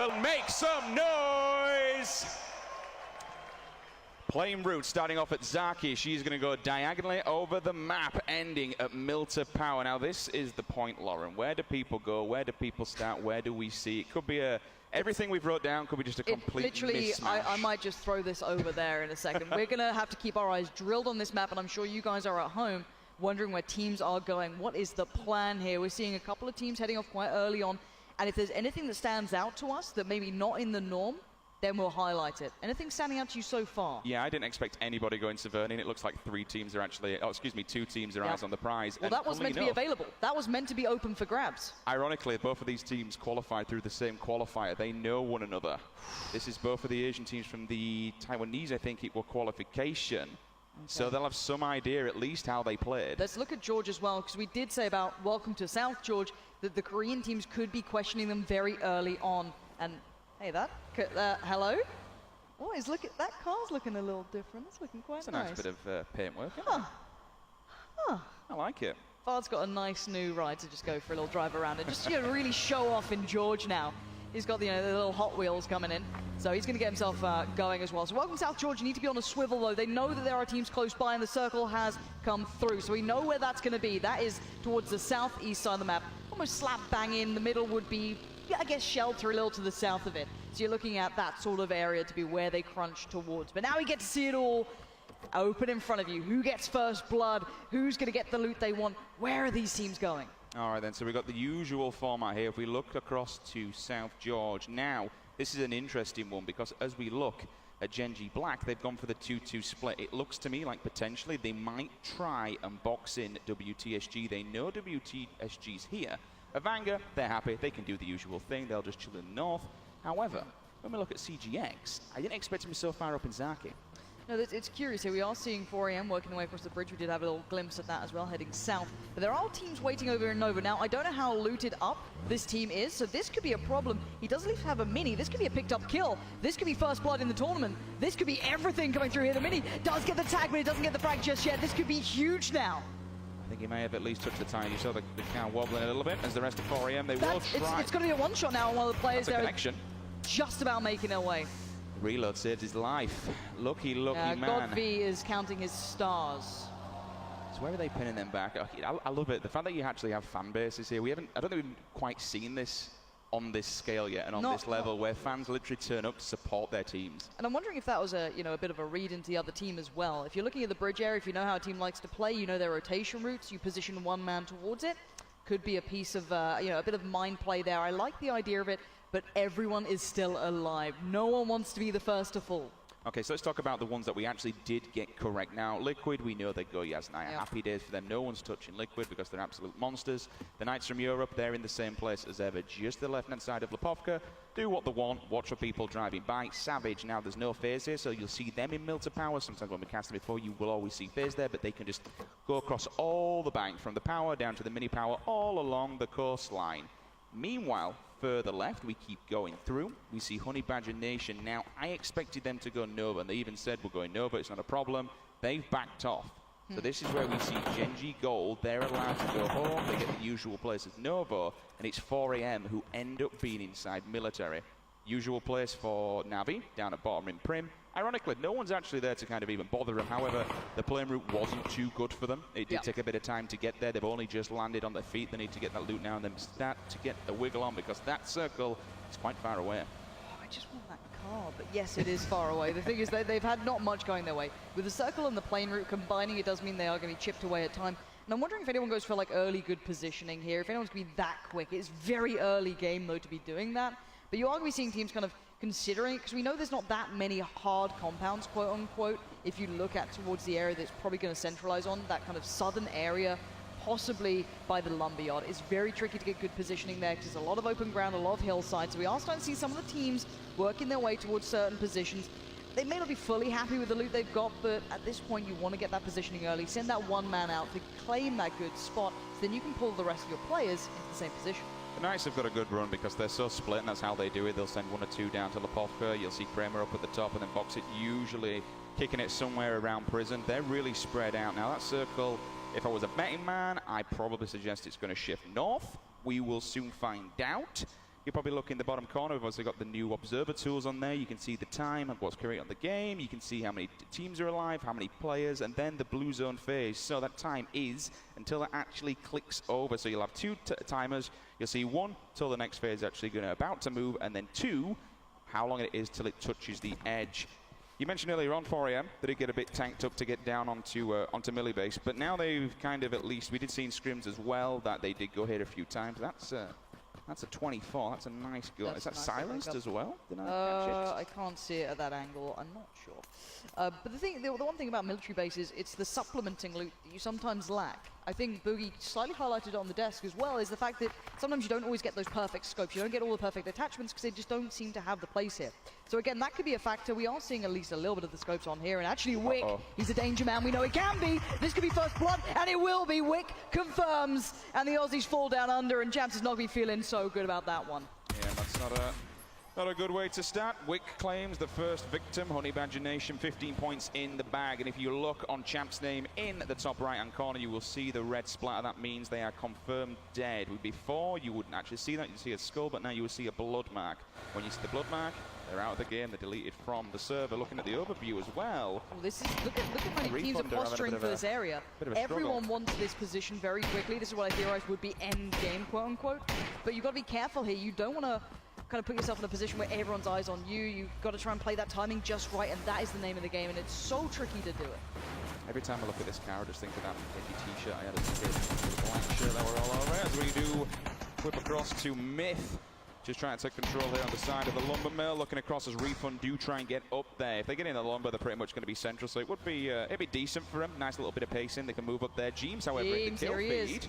will make some noise. Plain route starting off at Zaki. She's going to go diagonally over the map, ending at Milta Power. Now, this is the point, Lauren. Where do people go? Where do people start? Where do we see? It could be everything we've wrote down could be just a complete mismatch. I might just throw this over there in a second. We're going to have to keep our eyes drilled on this map, and I'm sure you guys are at home wondering where teams are going. What is the plan here? We're seeing a couple of teams heading off quite early on, and if there's anything that stands out to us that maybe not in the norm, then we'll highlight it. Anything standing out to you so far? Yeah, I didn't expect anybody going Severny, and it looks like two teams are eyes on the prize. Well, that was meant to be available. That was meant to be open for grabs. Ironically, both of these teams qualified through the same qualifier. They know one another. This is both of the Asian teams from the Taiwanese, I think, equal qualification. Okay. So they'll have some idea at least how they played. Let's look at George as well, because we did say about Welcome to South George that the Korean teams could be questioning them very early on. And hey, hello? Oh, that car's looking a little different. It's looking quite nice. It's a nice bit of paintwork. I like it. Fard's got a nice new ride to just go for a little drive around and just really show off in George now. He's got the little Hot Wheels coming in, so he's going to get himself going as well. So welcome South George. You need to be on a swivel, though. They know that there are teams close by, and the circle has come through, so we know where that's going to be. That is towards the southeast side of the map, almost slap bang in. The middle would be, I guess, shelter a little to the south of it. So you're looking at that sort of area to be where they crunch towards. But now we get to see it all open in front of you. Who gets first blood? Who's going to get the loot they want? Where are these teams going? All right, then, so we've got the usual format here. If we look across to South George, now, this is an interesting one, because as we look at Genji Black, they've gone for the 2-2 split. It looks to me like potentially they might try and box in WTSG. They know WTSG's here. Avanga, they're happy. They can do the usual thing. They'll just chill in the north. However, when we look at CGX, I didn't expect him so far up in Zaki. No, it's curious here. We are seeing 4AM working their way across the bridge. We did have a little glimpse at that as well, heading south. But there are teams waiting over in Nova. Now, I don't know how looted up this team is, so this could be a problem. He doesn't even have a mini. This could be a picked-up kill. This could be first blood in the tournament. This could be everything coming through here. The mini does get the tag, but it doesn't get the frag just yet. This could be huge now. I think he may have at least touched the tire. You saw the car wobbling a little bit as the rest of 4AM. They will try. It's going to be a one-shot now on one of the players there. Connection. Just about making their way. Reload saved his life. Lucky man. God V is counting his stars. So where are they pinning them back? I love it. The fact that you actually have fan bases here. I don't think we've quite seen this on this scale yet and on this level where fans literally turn up to support their teams. And I'm wondering if that was a bit of a read into the other team as well. If you're looking at the bridge area, if you know how a team likes to play, you know their rotation routes, you position one man towards it. Could be a piece of, a bit of mind play there. I like the idea of it, but everyone is still alive. No one wants to be the first to fall. Okay, so let's talk about the ones that we actually did get correct. Now, Liquid, we know they go Yasnaya. Yep. Happy days for them. No one's touching Liquid because they're absolute monsters. The Knights from Europe, they're in the same place as ever, just the left-hand side of Lipovka. Do what they want, watch for people driving by. Savage, now there's no phase here, so you'll see them in Milta Power. Sometimes when we cast them before, you will always see phase there, but they can just go across all the bank, from the power down to the mini power, all along the coastline. Meanwhile, further left, we keep going through. We see Honey Badger Nation. Now, I expected them to go Nova, and they even said, we're going Nova, it's not a problem. They've backed off. So this is where we see Genji Gold. They're allowed to go home. They get the usual places, Novo, and it's 4AM who end up being inside military. Usual place for Navi, down at bottom in Prim. Ironically, no one's actually there to kind of even bother them. However, the playing route wasn't too good for them. It did take a bit of time to get there. They've only just landed on their feet. They need to get that loot now and then start to get a wiggle on, because that circle is quite far away. Oh, I just want that car, but yes, it is far away. The thing is, they've had not much going their way. With the circle and the plane route combining, it does mean they are going to be chipped away at time. And I'm wondering if anyone goes for like early good positioning here, if anyone's going to be that quick. It's very early game, though, to be doing that. But you are going to be seeing teams kind of considering it, because we know there's not that many hard compounds, quote unquote, if you look at towards the area that's probably going to centralize on, that kind of southern area, possibly by the lumberyard. It's very tricky to get good positioning there, because there's a lot of open ground, a lot of hillside, so we are starting to see some of the teams working their way towards certain positions. They may not be fully happy with the loot they've got, but at this point you want to get that positioning early, send that one man out to claim that good spot, so then you can pull the rest of your players into the same position. The Knights have got a good run because they're so split, and that's how they do it. They'll send one or two down to Lipovka. You'll see Kramer up at the top and then box it, usually kicking it somewhere around prison. They're really spread out. Now that circle, if I was a betting man, I'd probably suggest it's going to shift north. We will soon find out. You probably look in the bottom corner. We've also got the new observer tools on there. You can see the time and what's currently on the game. You can see how many teams are alive, how many players, and then the blue zone phase. So that time is until it actually clicks over. So you'll have two timers. You'll see one till the next phase is actually about to move, and then two, how long it is till it touches the edge. You mentioned earlier on 4 AM that it get a bit tanked up to get down onto melee base, but now they've kind of, at least we did see in scrims as well that they did go here a few times. That's a 24. That's a nice goal. Is that nice silenced as well? Did I catch it? I can't see it at that angle. I'm not sure. But the one thing about military bases, it's the supplementing loot that you sometimes lack. I think Boogie slightly highlighted it on the desk as well, is the fact that sometimes you don't always get those perfect scopes. You don't get all the perfect attachments because they just don't seem to have the place here. So again, that could be a factor. We are seeing at least a little bit of the scopes on here, and actually Wick, he's a danger man. We know it can be. This could be first blood, and it will be. Wick confirms, and the Aussies fall down under, and Champs is not going to be feeling so good about that one. Yeah, that's not a good way to start. Wick claims the first victim. Honey Badger Nation, 15 points in the bag. And if you look on Champ's name in the top right-hand corner, you will see the red splatter. That means they are confirmed dead. Before, you wouldn't actually see that. You'd see a skull, but now you will see a blood mark. When you see the blood mark, they're out of the game. They're deleted from the server. Looking at the overview as well. Oh, this is look at how many teams are posturing for this area. Everyone wants this position very quickly. This is what I theorize would be end game, quote unquote. But you've got to be careful here. You don't want to kind of put yourself in a position where everyone's eyes on you. You've got to try and play that timing just right, and that is the name of the game, and it's so tricky to do it. Every time I look at this car, I just think of that edgy t-shirt I had as a kid. The black shirt that we're all over. As we do whip across to Myth. Just trying to take control here on the side of the lumber mill. Looking across as Refund do try and get up there. If they get in the lumber, they're pretty much going to be central, so it would be it'd be decent for them. Nice little bit of pacing. They can move up there. James, however, in the kill feed.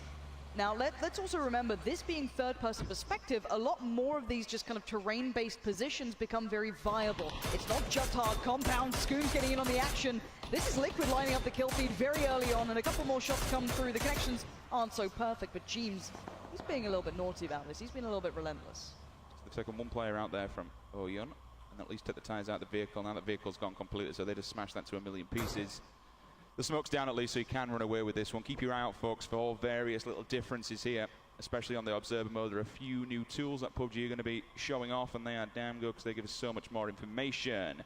Now, let's also remember, this being third-person perspective, a lot more of these just kind of terrain-based positions become very viable. It's not just hard compound. Scoon's getting in on the action. This is Liquid lining up the kill feed very early on, and a couple more shots come through. The connections aren't so perfect, but James, he's being a little bit naughty about this. He's been a little bit relentless. They've taken one player out there from Oyun, and at least took the tires out of the vehicle. Now that vehicle's gone completely, so they just smashed that to a million pieces. The smoke's down at least, so you can run away with this one. Keep your eye out, folks, for all various little differences here, especially on the observer mode. There are a few new tools that PUBG are going to be showing off, and they are damn good because they give us so much more information.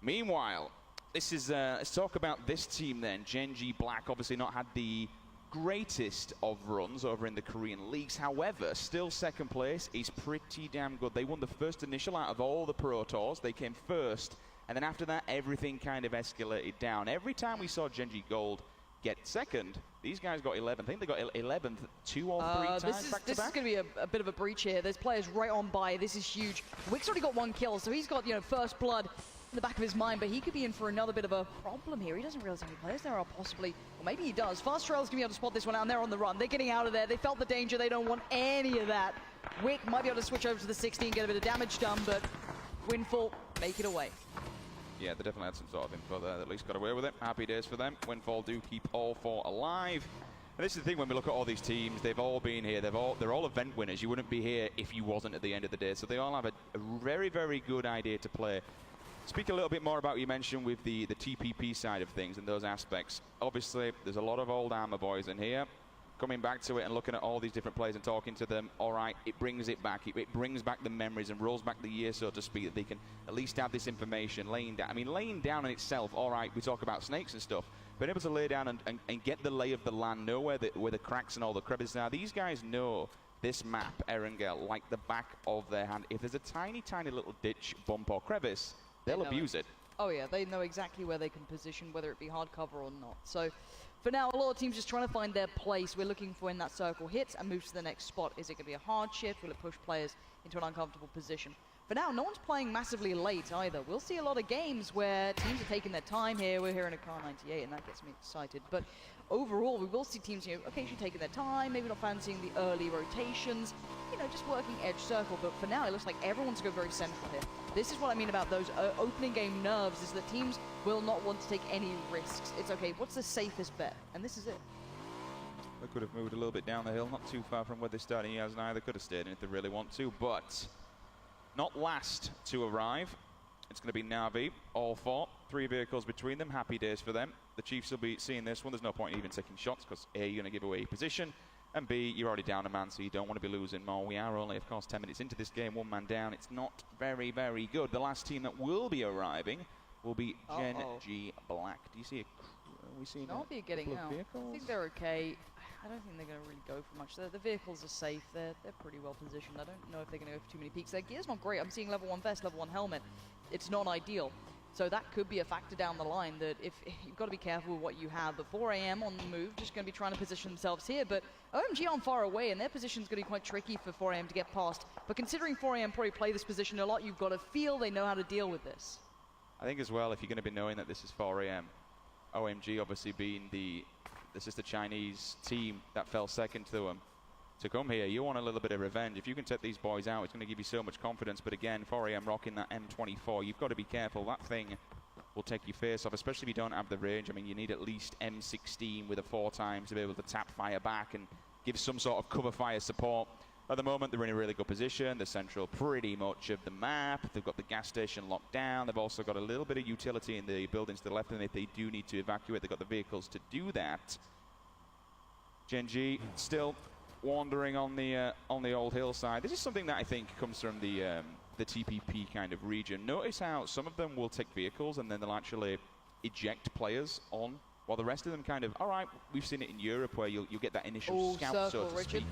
Meanwhile, this is let's talk about this team then. Gen.G Black obviously not had the greatest of runs over in the Korean leagues. However, still second place is pretty damn good. They won the first initial out of all the Pro Tours. They came first. And then after that, everything kind of escalated down. Every time we saw Gen.G Gold get second, these guys got 11th. I think they got 11th 2 or 3 times back to This is going to be a bit of a breach here. There's players right on by. This is huge. Wick's already got 1 kill, so he's got, first blood in the back of his mind, but he could be in for another bit of a problem here. He doesn't realize how many players there are possibly, or maybe he does. Fast Trail's going to be able to spot this one out, and they're on the run. They're getting out of there. They felt the danger. They don't want any of that. Wick might be able to switch over to the 16, get a bit of damage done, but Windfall, make it away. Yeah, they definitely had some sort of info there. They at least got away with it. Happy days for them. Windfall do keep all 4 alive. And this is the thing when we look at all these teams, they've all been here. They're all event winners. You wouldn't be here if you wasn't at the end of the day. So they all have a very, very good idea to play. Speak a little bit more about what you mentioned with the TPP side of things and those aspects. Obviously, there's a lot of old armor boys in here. Coming back to it and looking at all these different players and talking to them, all right, it brings it back. It brings back the memories and rolls back the years, so to speak, that they can at least have this information laying down. I mean, laying down in itself, all right, we talk about snakes and stuff, but able to lay down and get the lay of the land, know where the cracks and all the crevices are. These guys know this map, Erangel, like the back of their hand. If there's a tiny, tiny little ditch, bump, or crevice, they'll abuse it. Oh yeah, they know exactly where they can position, whether it be hard cover or not. So for now, a lot of teams just trying to find their place. We're looking for when that circle hits and moves to the next spot. Is it going to be a hard shift? Will it push players into an uncomfortable position? For now, no one's playing massively late either. We'll see a lot of games where teams are taking their time here. We're here in a car 98, and that gets me excited. But overall, we will see teams, occasionally taking their time, maybe not fancying the early rotations, just working edge circle. But for now, it looks like everyone's going very central here. This is what I mean about those opening game nerves, is that teams will not want to take any risks. It's okay, what's the safest bet? And this is it. They could have moved a little bit down the hill, not too far from where they're starting. He has now. They could have stayed in if they really want to, but not last to arrive. It's going to be Na'Vi, all 4. 3 vehicles between them. Happy days for them. The Chiefs will be seeing this one. There's no point in even taking shots because A, you're going to give away position, And B, you're already down a man, so you don't want to be losing more. We are only, of course, 10 minutes into this game, 1 man down. It's not very, very good. The last team that will be arriving will be Gen G Black. Do you see a we see Na'Vi getting out. I think they're okay. I don't think they're going to really go for much. The vehicles are safe. They're pretty well positioned. I don't know if they're going to go for too many peaks. Their gear's not great. I'm seeing level 1 vest, level 1 helmet. It's not ideal. So that could be a factor down the line that if you've got to be careful with what you have. But 4 AM on the move, just going to be trying to position themselves here. But OMG aren't far away, and their position's going to be quite tricky for 4 AM to get past. But considering 4 AM probably play this position a lot, you've got to feel they know how to deal with this. I think as well, if you're going to be knowing that this is 4 AM, OMG obviously being this is the Chinese team that fell second to them. To come here, you want a little bit of revenge. If you can take these boys out, it's going to give you so much confidence. But again, 4 AM rocking that M24, you've got to be careful. That thing will take your face off, especially if you don't have the range. I mean, you need at least M16 with a 4 times to be able to tap fire back and give some sort of cover fire support. At the moment, they're in a really good position. They're central pretty much of the map. They've got the gas station locked down. They've also got a little bit of utility in the buildings to the left, and if they do need to evacuate, they've got the vehicles to do that. Gen G still wandering on the old hillside. This is something that I think comes from the TPP kind of region. Notice how some of them will take vehicles and then they'll actually eject players on, while the rest of them kind of, all right, we've seen it in Europe where you'll get that initial scout, so to speak.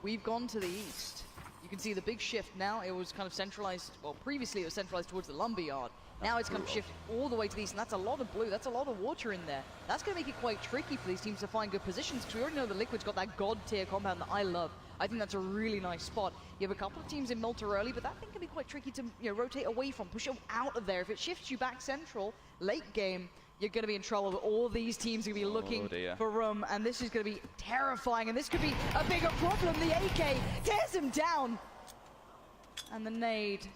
We've gone to the east. You can see the big shift now. It was kind of centralized, well, previously it was centralized towards the lumberyard. Now it's kind of shifted all the way to the east, and that's a lot of blue. That's a lot of water in there. That's going to make it quite tricky for these teams to find good positions, because we already know the Liquid's got that god tier compound that I love. I think that's a really nice spot. You have a couple of teams in Malta early, but that thing can be quite tricky to rotate away from, push it out of there. If it shifts you back central, late game, you're going to be in trouble. All these teams are going to be looking for room, and this is going to be terrifying, and this could be a bigger problem. The AK tears him down, and the nade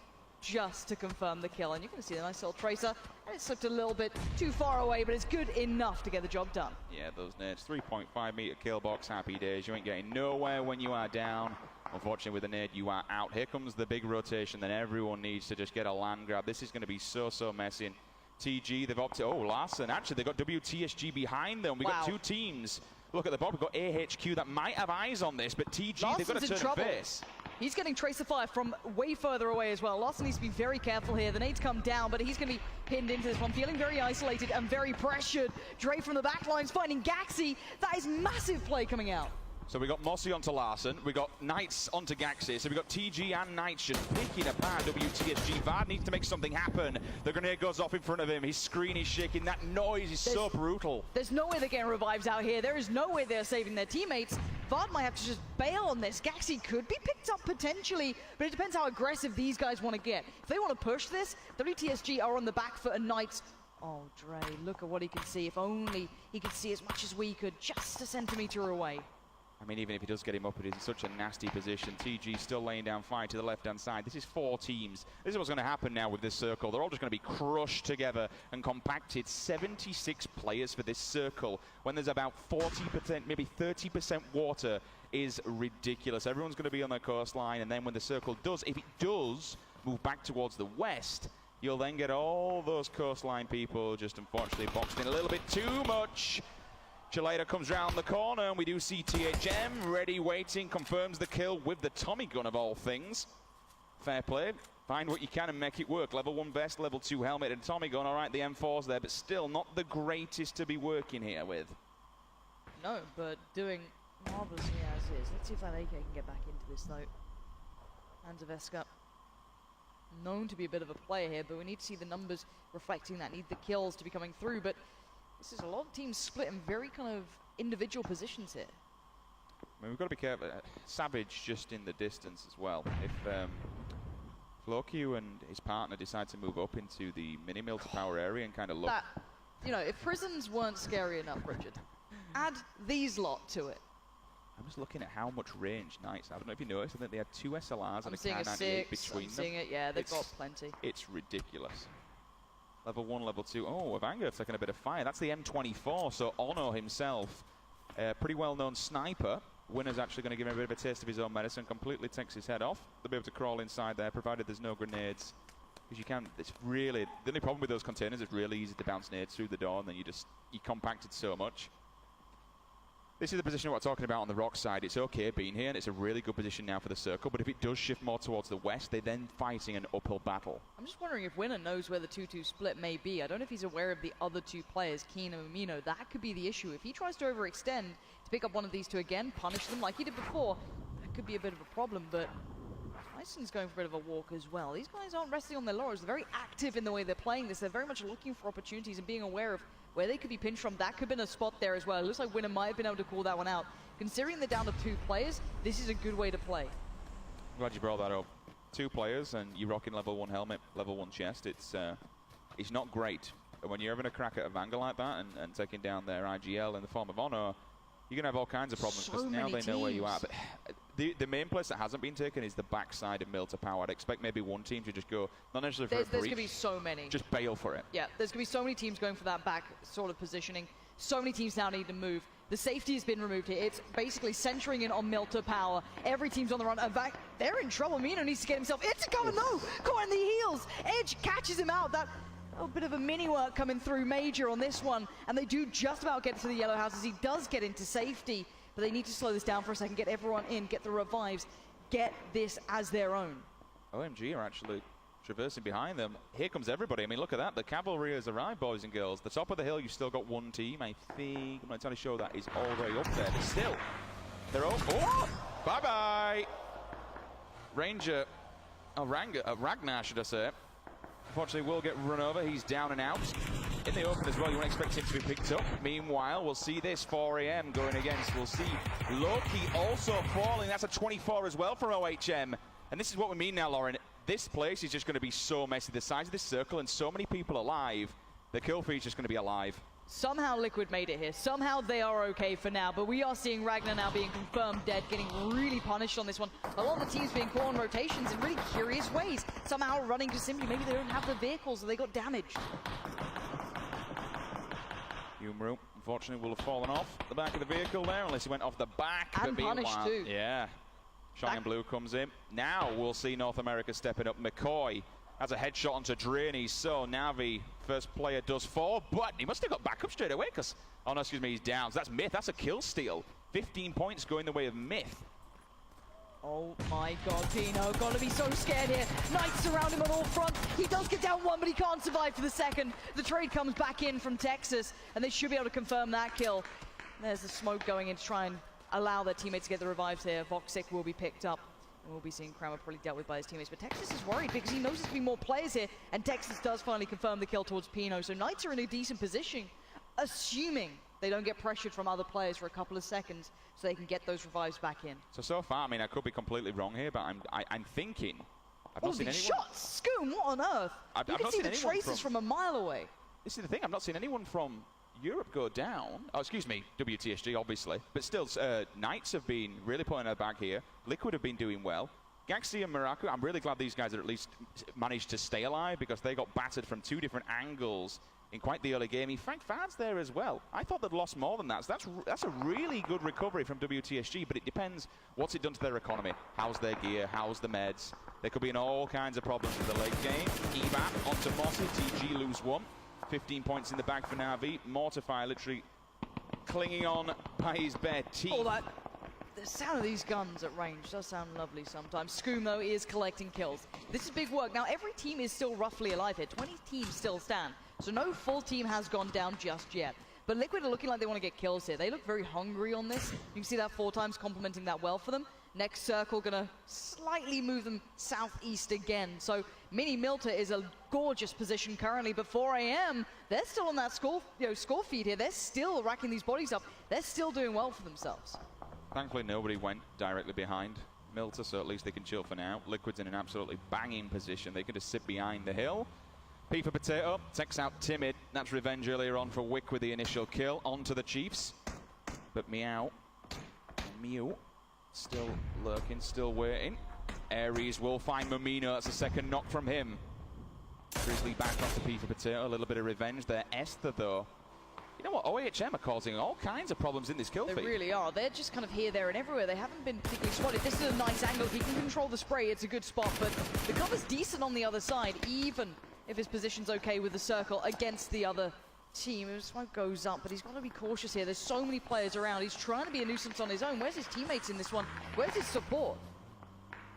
just to confirm the kill. And you're going to see the nice little tracer, and it's slipped a little bit too far away, but it's good enough to get the job done. Yeah, those nades, 3.5 meter kill box, happy days. You ain't getting nowhere when you are down. Unfortunately, with the nade, you are out. Here comes the big rotation, then everyone needs to just get a land grab. This is going to be so messy. TG, they've opted, Larson, actually they've got WTSG behind them. We've got 2 teams. Look at the bottom, we've got AHQ that might have eyes on this, but TG, Larson's they've got to turn face. He's getting tracer fire from way further away as well. Larson needs to be very careful here. The nades come down, but he's going to be pinned into this one, feeling very isolated and very pressured. Dre from the back lines finding Gaxi. That is massive play coming out. So we got Mossy onto Larson, we got Knights onto Gaxi, so we got TG and Knights just picking apart WTSG. Vard needs to make something happen. The grenade goes off in front of him, his screen is shaking, that noise is so brutal. There's no way they're getting revives out here, there is no way they're saving their teammates. Vard might have to just bail on this. Gaxi could be picked up potentially, but it depends how aggressive these guys want to get. If they want to push this, WTSG are on the back foot, and Knights, oh Dre, look at what he can see. If only he could see as much as we could, just a centimeter away. I mean, even if he does get him up, it is in such a nasty position. TG still laying down fire to the left-hand side. This is 4 teams. This is what's going to happen now with this circle. They're all just going to be crushed together and compacted. 76 players for this circle when there's about 40%, maybe 30% water is ridiculous. Everyone's going to be on the coastline, and then when the circle does, if it does move back towards the west, you'll then get all those coastline people just unfortunately boxed in a little bit too much. Chaleta comes round the corner, and we do see THM ready, waiting, confirms the kill with the Tommy gun of all things. Fair play. Find what you can and make it work. Level 1 vest, level 2 helmet, and Tommy gun. All right, the M4's there, but still not the greatest to be working here with. No, but doing marvelously as is. Let's see if that AK can get back into this, though. Hands of Eska. Known to be a bit of a player here, but we need to see the numbers reflecting that. Need the kills to be coming through, but this is a lot of teams split in very kind of individual positions here. I mean, we've got to be careful. Savage just in the distance as well. If Floku and his partner decide to move up into the mini-mill to power area and kind of look... if prisons weren't scary enough, Richard, add these lot to it. I'm just looking at how much range Knights have. I don't know if you noticed, I think they had 2 SLRs and a K98 between them. I'm seeing it, yeah, they've got plenty. It's ridiculous. Level 1, level 2. Oh, Evanger's taking a bit of fire. That's the M24, so Ono himself, pretty well-known sniper. Winner's actually going to give him a bit of a taste of his own medicine, completely takes his head off. They'll be able to crawl inside there, provided there's no grenades. Because you can, it's really, the only problem with those containers, it's really easy to bounce nades through the door, and then you compact it so much. This is the position we're talking about on the rock side. It's okay being here, and it's a really good position now for the circle, but if it does shift more towards the west, they're then fighting an uphill battle. I'm just wondering if Winner knows where the 2-2 split may be. I don't know if he's aware of the other two players, Keen and Amino. That could be the issue. If he tries to overextend to pick up one of these two again, punish them like he did before, that could be a bit of a problem, but Tyson's going for a bit of a walk as well. These guys aren't resting on their laurels. They're very active in the way they're playing this. They're very much looking for opportunities and being aware of where they could be pinched from. That could have been a spot there as well. It looks like Winner might have been able to call that one out. Considering they're down to 2 players, this is a good way to play. Glad you brought that up. 2 players and you're rocking level 1 helmet, level 1 chest. It's not great. When you're having a crack at a Vanguard like that and taking down their IGL in the form of Honor, you're going to have all kinds of problems because now they know where you are. But the main place that hasn't been taken is the backside of Milta Power. I'd expect maybe one team to just go, not necessarily for a breach. There's going to be so many. Just bail for it. Yeah, there's going to be so many teams going for that back sort of positioning. So many teams now need to move. The safety has been removed here. It's basically centering in on Milta Power. Every team's on the run. In fact, they're in trouble. Mino needs to get himself into cover. No! Caught in the heels. Edge catches him out. That a bit of a mini work coming through Major on this one. And they do just about get to the yellow houses. He does get into safety. But they need to slow this down for a second, get everyone in, get the revives, get this as their own. OMG are actually traversing behind them. Here comes everybody. I mean, look at that. The cavalry has arrived, boys and girls. The top of the hill, you've still got one team. I think, I'm not entirely sure that is all the way up there. But still, they're all... Oh! Bye-bye! Ranger... Oh, Ragnar, should I say. Unfortunately, will get run over. He's down and out. In the open as well, you won't expect him to be picked up. Meanwhile, we'll see this 4 AM going against. We'll see Loki also falling. That's a 24 as well for OHM. And this is what we mean now, Lauren. This place is just going to be so messy. The size of this circle and so many people alive, the kill feed is just going to be alive. Somehow Liquid made it here. Somehow they are okay for now, but we are seeing Ragnar now being confirmed dead, getting really punished on this one. A lot of the teams being caught on rotations in really curious ways. Somehow running just simply, maybe they don't have the vehicles or they got damaged. Yumru, unfortunately, will have fallen off the back of the vehicle there, unless he went off the back. And punished too. Yeah. Shining Blue comes in. Now we'll see North America stepping up. McCoy has a headshot onto Drainey, so Navi, first player, does fall, but he must have got back up straight away, because, oh no, excuse me, he's down. So that's Myth, that's a kill steal. 15 points going the way of Myth. Oh my god, Pino, gotta be so scared here. Knights surround him on all fronts. He does get down one, but he can't survive for the second. The trade comes back in from Texas, and they should be able to confirm that kill. There's the smoke going in to try and allow their teammates to get the revives here. Voxic will be picked up. And we'll be seeing Kramer probably dealt with by his teammates. But Texas is worried because he knows there's going to be more players here, and Texas does finally confirm the kill towards Pino. So Knights are in a decent position, assuming they don't get pressured from other players for a couple of seconds so they can get those revives back in. So far, I mean, I could be completely wrong here, but I'm thinking... I've not seen anyone... shots! Scoom, what on earth? You can see the traces from a mile away. This is the thing, I've not seen anyone from Europe go down. Oh, excuse me, WTSG, obviously. But still, Knights have been really putting their bag here. Liquid have been doing well. Gaxi and Miraku, I'm really glad these guys are at least managed to stay alive, because they got battered from 2 different angles in quite the early game. Frank Fad's there as well. I thought they'd lost more than that. So that's a really good recovery from WTSG, but it depends what's it done to their economy. How's their gear? How's the meds? They could be in all kinds of problems in the late game. Evap onto Mossy. TG lose 1. 15 points in the bag for Navi. Mortify literally clinging on by his bare teeth. Oh, the sound of these guns at range does sound lovely sometimes. Scoom, though, is collecting kills. This is big work. Now, every team is still roughly alive here. 20 teams still stand. So no full team has gone down just yet. But Liquid are looking like they want to get kills here. They look very hungry on this. You can see that 4 times complementing that well for them. Next circle gonna slightly move them southeast again. So Mini Milta is a gorgeous position currently, but 4 AM, they're still on that score feed here. They're still racking these bodies up. They're still doing well for themselves. Thankfully, nobody went directly behind Milta, so at least they can chill for now. Liquid's in an absolutely banging position. They can just sit behind the hill. P for Potato takes out Timid. That's revenge earlier on for Wick with the initial kill. On to the Chiefs. But Mew still lurking, still waiting. Ares will find Mamino. That's a second knock from him. Grizzly back onto P for Potato. A little bit of revenge there. Esther, though. You know what? OHM are causing all kinds of problems in this kill feed. They really are. They're just kind of here, there, and everywhere. They haven't been particularly spotted. This is a nice angle. He can control the spray. It's a good spot, but the cover's decent on the other side, even if his position's okay with the circle against the other team. Smoke goes up, but he's got to be cautious here. There's so many players around. He's trying to be a nuisance on his own. Where's his teammates in this one? Where's his support?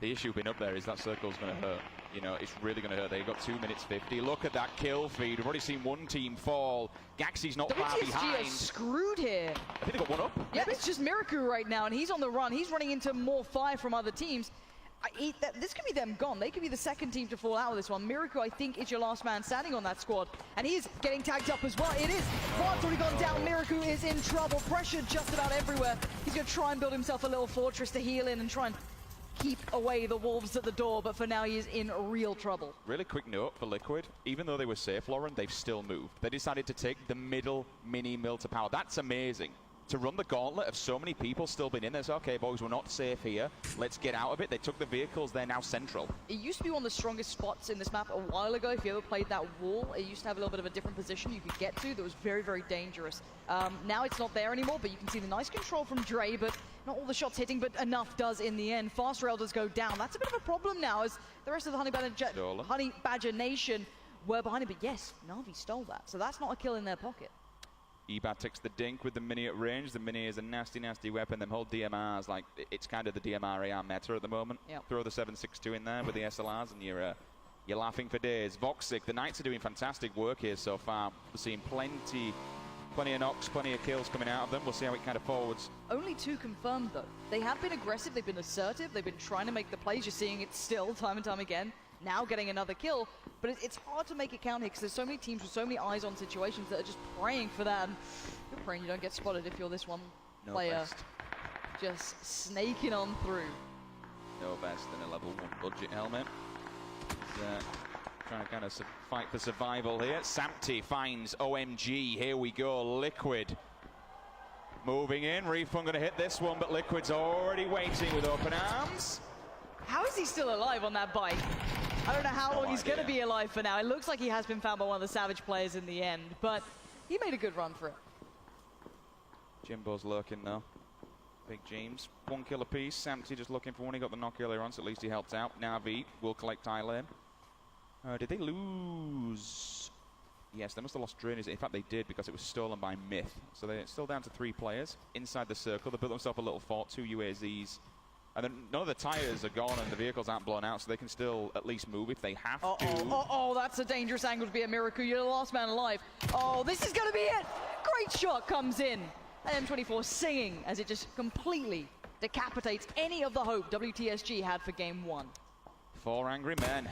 The issue being up there is that circle's going to hurt. You know, it's really going to hurt. They've got 2 minutes 50. Look at that kill feed. We've already seen one team fall. Gaxi's not far behind. WTSG is screwed here. I think they got one up. Yeah, it's just Miraku right now, and he's on the run. He's running into more fire from other teams. This could be them gone. They could be the second team to fall out of this one. Miraku, I think, is your last man standing on that squad. And he's getting tagged up as well. It is. Vard's already gone down. Miraku is in trouble. Pressured just about everywhere. He's going to try and build himself a little fortress to heal in and try and keep away the wolves at the door. But for now, he is in real trouble. Really quick note for Liquid. Even though they were safe, Lauren, they've still moved. They decided to take the middle mini mill to power. That's amazing. To run the gauntlet of so many people still been in there. So, okay, boys, we're not safe here. Let's get out of it. They took the vehicles. They're now central. It used to be one of the strongest spots in this map a while ago. If you ever played that wall, it used to have a little bit of a different position you could get to that was very, very dangerous. Now it's not there anymore, but you can see the nice control from Dre, but not all the shots hitting, but enough does in the end. Fast rail does go down. That's a bit of a problem now as the rest of the Honey Badger Nation were behind it. But yes, Na'Vi stole that. So that's not a kill in their pocket. Ebat takes the dink with the mini at range. The mini is a nasty, nasty weapon. Them whole DMRs, like, it's kind of the DMR AR meta at the moment. Yep. Throw the 7.62 in there with the SLRs and you're laughing for days. Voxic, the Knights are doing fantastic work here so far. We're seeing plenty of knocks, plenty of kills coming out of them. We'll see how it kind of forwards. Only 2 confirmed, though. They have been aggressive, they've been assertive, they've been trying to make the plays. You're seeing it still time and time again. Now getting another kill, but it's hard to make it count here because there's so many teams with so many eyes on situations that are just praying for that. And you're praying you don't get spotted if you're this one player. Best. Just snaking on through. No best than a level 1 budget helmet. Trying to kind of fight for survival here. Samty finds OMG. Here we go. Liquid moving in. Refund going to hit this one, but Liquid's already waiting with open arms. How is he still alive on that bike? I don't know how long he's going to be alive for now. It looks like he has been found by one of the Savage players in the end, but he made a good run for it. Jimbo's lurking though. Big James, 1 kill apiece. Samty just looking for one. He got the knock earlier on, so at least he helped out. Na'Vi will collect high lane. Did they lose? Yes, they must have lost Drainers. In fact, they did because it was stolen by Myth. So they're still down to 3 players inside the circle. They built themselves a little fort, 2 UAZs. And then none of the tires are gone and the vehicles aren't blown out, so they can still at least move if they have to. That's a dangerous angle to be a Miraku. You're the last man alive. Oh, this is going to be it. Great shot comes in. M24 singing as it just completely decapitates any of the hope WTSG had for game 1. 4 angry men.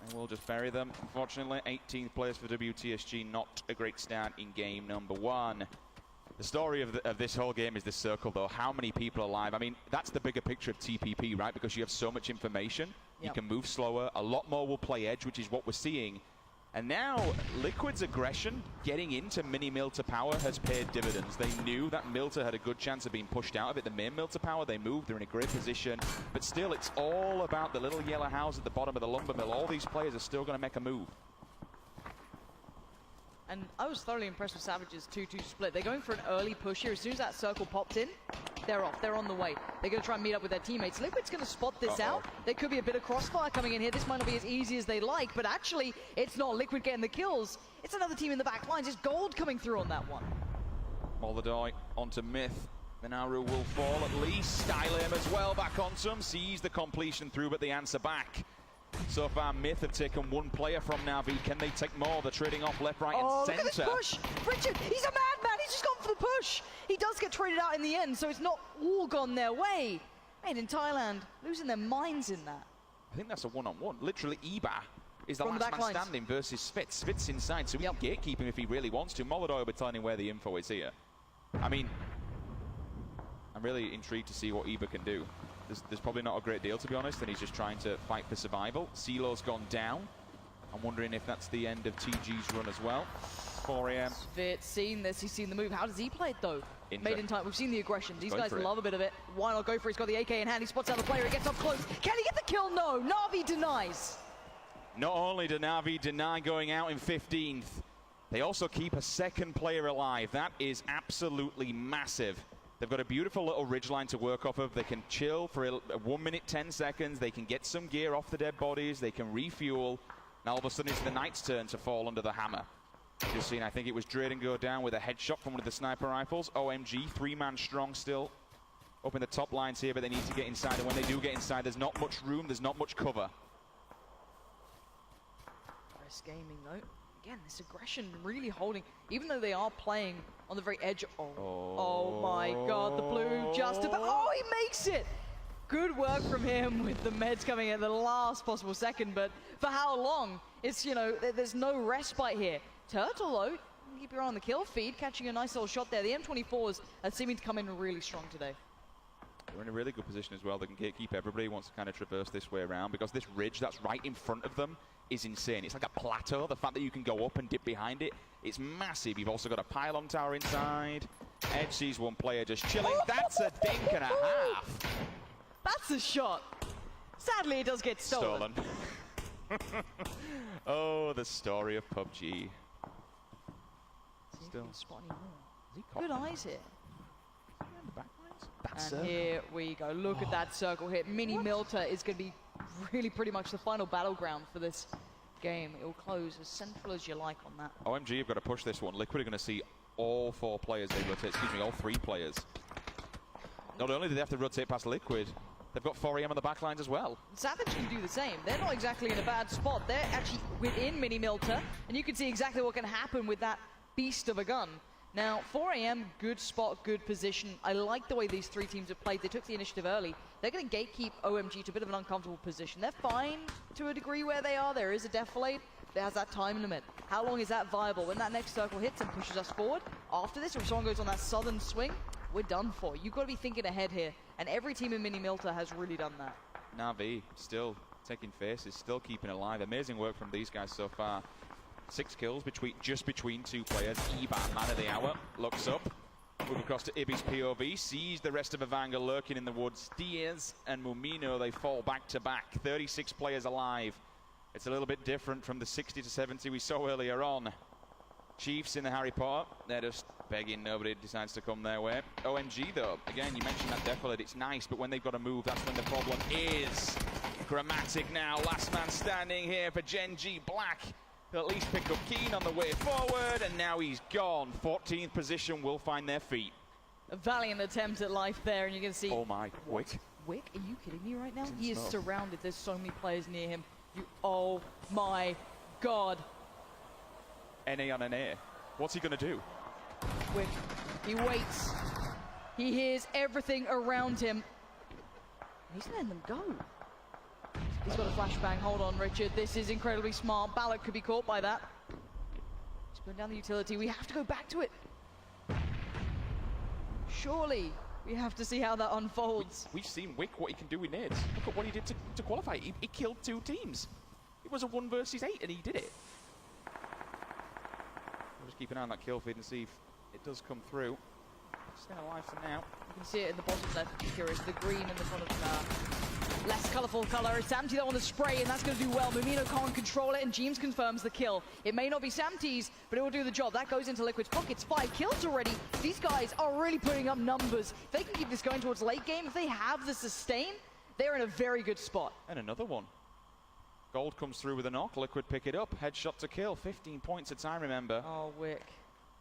And we'll just bury them. Unfortunately, 18th place for WTSG. Not a great start in game number 1. The story of this whole game is this circle, though. How many people are alive? I mean, that's the bigger picture of TPP, right? Because you have so much information. Yep. You can move slower. A lot more will play edge, which is what we're seeing. And now, Liquid's aggression, getting into mini mill to power, has paid dividends. They knew that Milter had a good chance of being pushed out of it. The main mill to power, they moved. They're in a great position. But still, it's all about the little yellow house at the bottom of the lumber mill. All these players are still going to make a move. And I was thoroughly impressed with Savage's 2-2 split. They're going for an early push here. As soon as that circle popped in, they're off. They're on the way. They're going to try and meet up with their teammates. Liquid's going to spot this out. There could be a bit of crossfire coming in here. This might not be as easy as they like, but actually, it's not Liquid getting the kills. It's another team in the back lines. It's Gold coming through on that one. Molodoi onto Myth. Minaru will fall at least. Stylaim as well back onto him. Sees the completion through, but the answer back. So far, Myth have taken 1 player from Na'Vi. Can they take more? They're trading off left, right, and centre. Look at this push! Richard, he's a madman! He's just gone for the push! He does get traded out in the end, so it's not all gone their way. Made in Thailand, losing their minds in that. I think that's a 1-on-1. Literally, Eba is the last man standing versus Spitz. Spitz inside, so he can gatekeep him if he really wants to. Molodoi will be telling him where the info is here. I mean, I'm really intrigued to see what Eba can do. There's probably not a great deal, to be honest, and he's just trying to fight for survival. CeeLo's gone down. I'm wondering if that's the end of TG's run as well. 4 AM. Svit seen this, he's seen the move. How does he play it, though? Made in time. We've seen the aggression. These guys love a bit of it. Why not go for it? He's got the AK in hand. He spots out the player. He gets up close. Can he get the kill? No. Na'Vi denies. Not only do Na'Vi deny going out in 15th, they also keep a 2nd player alive. That is absolutely massive. They've got a beautiful little ridgeline to work off of. They can chill for 1 minute, 10 seconds. They can get some gear off the dead bodies. They can refuel. Now all of a sudden it's the Knight's turn to fall under the hammer. Just seen, I think it was Drayden go down with a headshot from one of the sniper rifles. OMG, 3-man strong still up in the top lines here, but they need to get inside. And when they do get inside, there's not much room, there's not much cover. Press Gaming, though. Again, this aggression really holding, even though they are playing on the very edge. Oh my God, the blue just about. Oh, he makes it! Good work from him with the meds coming at the last possible second, but for how long? It's, you know, there's no respite here. Turtle, though, keep your eye on the kill feed, catching a nice little shot there. The M24s are seeming to come in really strong today. They're in a really good position as well. They can keep everybody wants to kind of traverse this way around, because this ridge that's right in front of them is insane. It's like a plateau. The fact that you can go up and dip behind it, it's massive. You've also got a pylon tower inside. Edge sees one player just chilling. That's a dink and a half. That's a shot. Sadly, it does get stolen. Oh, the story of PUBG. Still. Good eyes here. That's and here we go. Look at that circle hit. Mini Milter is going to be really pretty much the final battleground for this game. It will close as central as you like on that. OMG, you've got to push this one. Liquid are going to see all 4 players they rotate. Excuse me, all 3 players. Not only do they have to rotate past Liquid, they've got 4AM on the back lines as well. Savage can do the same. They're not exactly in a bad spot. They're actually within Mini Milter, and you can see exactly what can happen with that beast of a gun. Now, 4AM, good spot, good position. I like the way these 3 teams have played. They took the initiative early. They're going to gatekeep OMG to a bit of an uncomfortable position. They're fine to a degree where they are. There is a defilade. There has that time limit. How long is that viable? When that next circle hits and pushes us forward, after this, if someone goes on that southern swing, we're done for. You've got to be thinking ahead here. And every team in Mini Milter has really done that. Na'Vi still taking faces, still keeping alive. Amazing work from these guys so far. 6 kills just between 2 players. Eban, man of the hour, looks up. Move across to Ibby's POV, sees the rest of Evanga lurking in the woods. Diaz and Mumino, they fall back to back. 36 players alive. It's a little bit different from the 60 to 70 we saw earlier on. Chiefs in the Harry Potter, they're just begging, nobody decides to come their way. OMG though, again, you mentioned that defilade, it's nice, but when they've got to move, that's when the problem is. Grammatic now, last man standing here for Gen G Black. He'll at least pick up Keen on the way forward, and now he's gone. 14th position will find their feet. A valiant attempt at life there, and you can see... Oh my, Wick. Wick, are you kidding me right now? He is surrounded, there's so many players near him. Oh my God. NA on NA. What's he gonna do? Wick, he waits. He hears everything around him. He's letting them go. He's got a flashbang. Hold on, Richard. This is incredibly smart. Balak could be caught by that. He's putting down the utility. We have to go back to it. Surely we have to see how that unfolds. We've seen Wick, what he can do with nades. Look at what he did to qualify. He killed 2 teams. It was a 1 versus 8, and he did it. We'll just keep an eye on that kill feed and see if it does come through. Staying alive for now. You can see it in the bottom left. Here is the green in the front of less colourful colour. It's Samty that on the spray, and that's going to do well. Mumino can't control it, and Jeems confirms the kill. It may not be Samty's, but it will do the job. That goes into Liquid's pockets. 5 kills already. These guys are really putting up numbers. If they can keep this going towards late game, if they have the sustain, they're in a very good spot. And another one. Gold comes through with a knock. Liquid pick it up. Headshot to kill. 15 points at time, remember. Oh, Wick.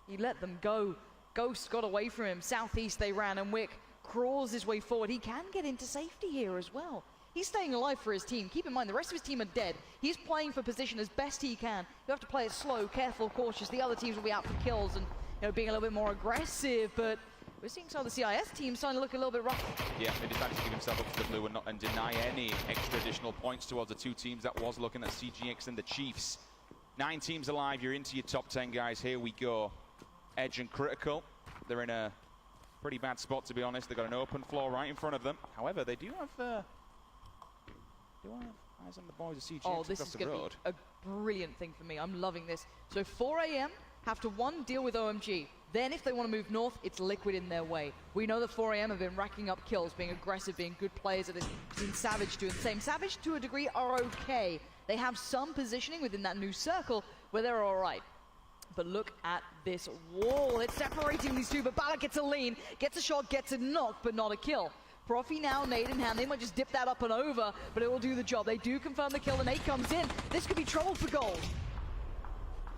He let them go. Ghost got away from him. Southeast they ran, and Wick crawls his way forward. He can get into safety here as well. He's staying alive for his team. Keep in mind, the rest of his team are dead. He's playing for position as best he can. You have to play it slow, careful, cautious. The other teams will be out for kills and, you know, being a little bit more aggressive, but we're seeing some of the CIS teams starting to look a little bit rough. Yeah, they decided to give himself up to the blue and deny any extra additional points towards the 2 teams that was looking at CGX and the Chiefs. 9 teams alive. You're into your top 10, guys. Here we go. Edge and Critical. They're in a pretty bad spot, to be honest. They've got an open floor right in front of them. However, they do have eyes on the boys of CGX oh, this across is going to be a brilliant thing for me. I'm loving this. So 4AM have to, 1, deal with OMG. Then if they want to move north, it's Liquid in their way. We know that 4AM have been racking up kills, being aggressive, being good players at this. We've seen Savage doing the same. Savage, to a degree, are okay. They have some positioning within that new circle where they're all right. But look at this wall. It's separating these 2, but Balak gets a lean, gets a shot, gets a knock, but not a kill. Profi now, nade in hand. They might just dip that up and over, but it will do the job. They do confirm the kill. The nade comes in. This could be trouble for gold.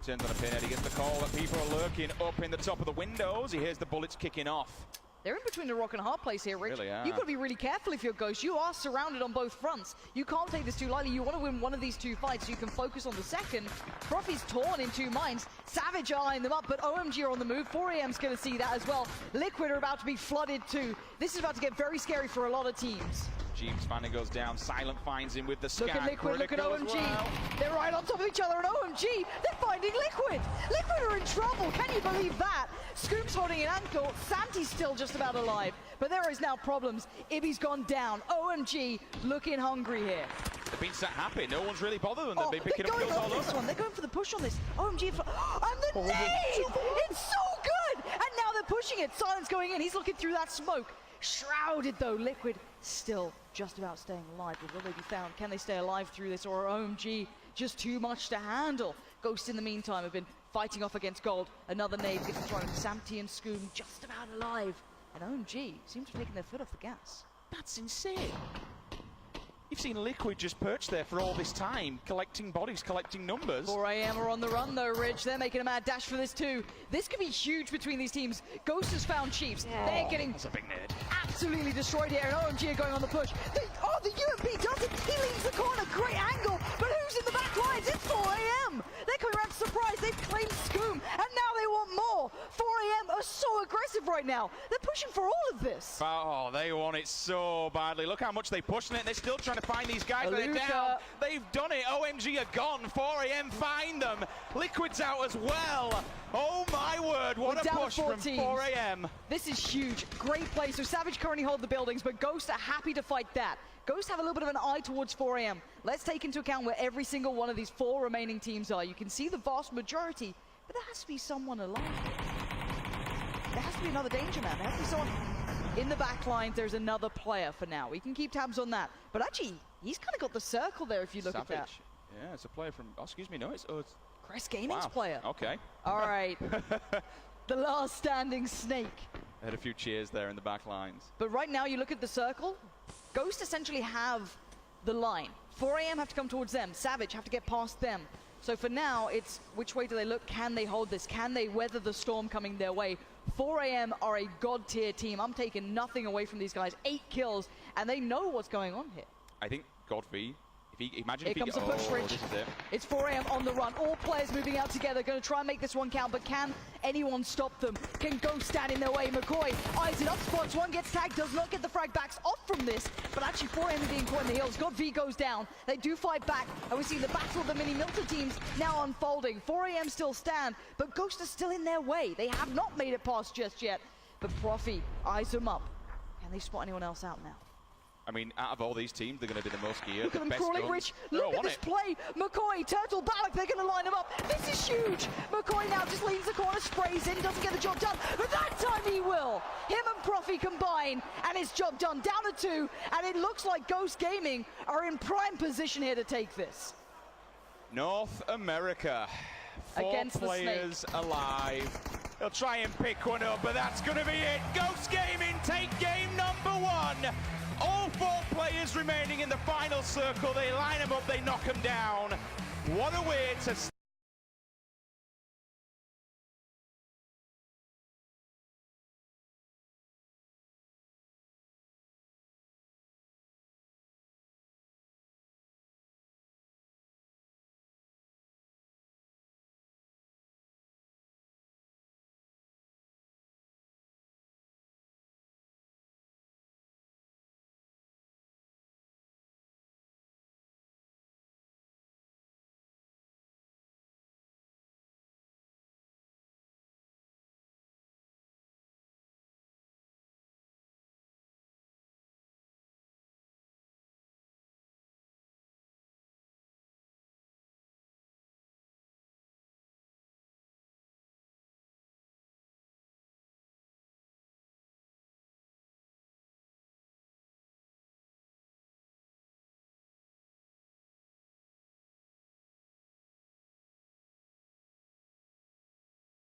Turns on a pinhead. He gets the call that people are lurking up in the top of the windows. He hears the bullets kicking off. They're in between a rock and a hard place here, Rich. Really are. You've got to be really careful if you're Ghost. You are surrounded on both fronts. You can't take this too lightly. You want to win one of these two fights so you can focus on the second. Profi's torn in two minds. Savage are eyeing them up, but OMG are on the move. 4AM's going to see that as well. Liquid are about to be flooded too. This is about to get very scary for a lot of teams. James finally goes down. Silent finds him with the scan. Look at Liquid, look at OMG. Well. They're right on top of each other, and OMG, they're finding Liquid. Liquid are in trouble. Can you believe that? Scoop's holding an ankle. Santi's still just about alive. But there is now problems. Ibby's gone down. OMG looking hungry here. They've been sat happy. No one's really bothered them. They've been picking up kills all over. They're going for the push on this. OMG, and the nade! It's so good! And now they're pushing it. Silence going in. He's looking through that smoke. Shrouded though, Liquid still just about staying alive. But will they be found? Can they stay alive through this? Or OMG, just too much to handle? Ghost in the meantime have been fighting off against Gold. Another nade gets thrown. Samty and Scoom just about alive. And OMG seem to have taken their foot off the gas. That's insane. You've seen Liquid just perch there for all this time, collecting bodies, collecting numbers. 4AM are on the run though, Rich. They're making a mad dash for this too. This could be huge between these teams. Ghost has found Chiefs. They're getting That's a big nade. absolutely destroyed here, and OMG are going on the push. The UMP does it. He leaves the corner. Great angle. But who's in the back lines? It's 4AM. They're coming around surprise. They've claimed Scoom, and now they want more. 4AM are so aggressive right now. They're pushing for all of this. Oh, they want it so badly. Look how much they're pushing it. They're still trying to find these guys, but they're down. They've done it. OMG are gone. 4AM find them. Liquid's out as well. Oh my word, what a push from 4AM. This is huge. Great play. So Savage currently hold the buildings, but Ghost are happy to fight that. Ghost have a little bit of an eye towards 4AM. Let's take into account where every single one of these four remaining teams are. You can see the vast majority, but there has to be someone alive. There has to be another danger man. There has to be someone in the back lines. There's another player for now. We can keep tabs on that. But actually, he's kind of got the circle there if you look Savage. at that. Yeah, it's a player from, oh, excuse me, no, it's Crest Gaming's wow. player. Okay. All right. The last standing snake. I had a few cheers there in the back lines. But right now, you look at the circle. Ghost essentially have the line. 4AM have to come towards them. Savage have to get past them. So for now, it's which way do they look? Can they hold this? Can they weather the storm coming their way? 4AM are a god tier team. I'm taking nothing away from these guys. 8 kills, and they know what's going on here. I think Godfrey, imagine Here if he comes the push, Rich. This is it. It's 4AM on the run. All players moving out together, going to try and make this one count, but can anyone stop them? Can Ghost stand in their way? McCoy eyes it up, spots one, gets tagged, does not get the frag backs off from this, but actually 4AM are being caught in the heels. God V goes down. They do fight back, and we see the battle of the mini Milton teams now unfolding. 4AM still stand, but Ghost is still in their way. They have not made it past just yet, but Profi eyes them up. Can they spot anyone else out now? I mean, out of all these teams, they're going to be the most geared, Look the at them best crawling, guns. Rich. They're Look all at this play. McCoy, Turtle, Balak, they're going to line them up. This is huge. McCoy now just leaves the corner, sprays in, doesn't get the job done. But that time he will. Him and Profi combine, and his job done. Down to 2, and it looks like Ghost Gaming are in prime position here to take this. North America. 4 Against players alive. They'll try and pick one up, but that's going to be it. Ghost Gaming take game number 1. All 4 players remaining in the final circle. They line them up, they knock them down. What a way to